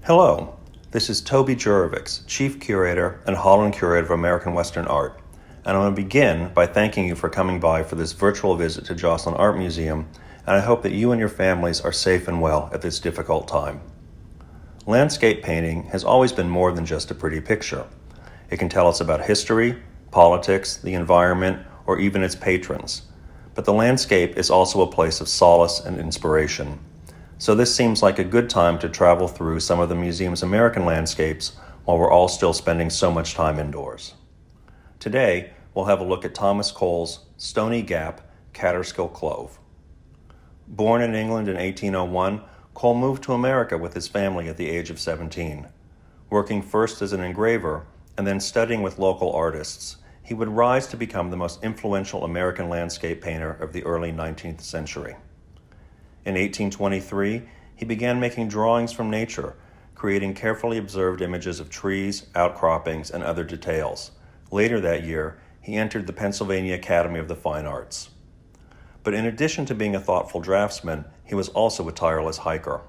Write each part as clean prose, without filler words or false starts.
Hello, this is Toby Jurovics, Chief Curator and Holland Curator of American Western Art, and I want to begin by thanking you for coming by for this virtual visit to Joslyn Art Museum, and I hope that you and your families are safe and well at this difficult time. Landscape painting has always been more than just a pretty picture. It can tell us about history, politics, the environment, or even its patrons. But the landscape is also a place of solace and inspiration. So this seems like a good time to travel through some of the museum's American landscapes while we're all still spending so much time indoors. Today, we'll have a look at Thomas Cole's Stony Gap, Kaaterskill Clove. Born in England in 1801, Cole moved to America with his family at the age of 17. Working first as an engraver and then studying with local artists, he would rise to become the most influential American landscape painter of the early 19th century. In 1823, he began making drawings from nature, creating carefully observed images of trees, outcroppings, and other details. Later that year, he entered the Pennsylvania Academy of the Fine Arts. But in addition to being a thoughtful draftsman, he was also a tireless hiker.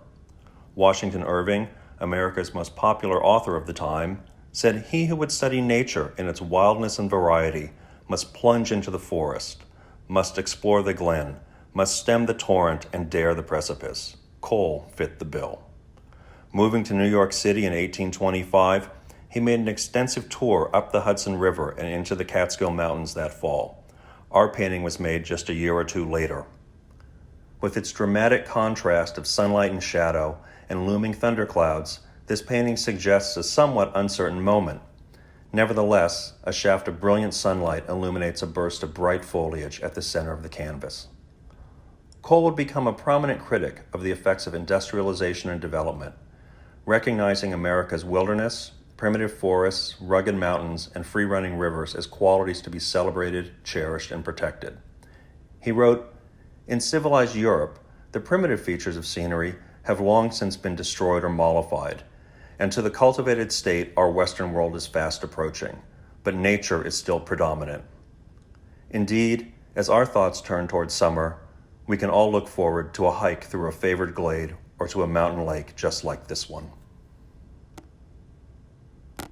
Washington Irving, America's most popular author of the time, said he who would study nature in its wildness and variety must plunge into the forest, must explore the glen, must stem the torrent and dare the precipice. Cole fit the bill. Moving to New York City in 1825, he made an extensive tour up the Hudson River and into the Catskill Mountains that fall. Our painting was made just a year or two later. With its dramatic contrast of sunlight and shadow and looming thunderclouds, this painting suggests a somewhat uncertain moment. Nevertheless, a shaft of brilliant sunlight illuminates a burst of bright foliage at the center of the canvas. Cole would become a prominent critic of the effects of industrialization and development, recognizing America's wilderness, primitive forests, rugged mountains, and free-running rivers as qualities to be celebrated, cherished, and protected. He wrote, "In civilized Europe, the primitive features of scenery have long since been destroyed or mollified, and to the cultivated state our Western world is fast approaching, but nature is still predominant. Indeed, as our thoughts turn towards summer, we can all look forward to a hike through a favored glade or to a mountain lake just like this one."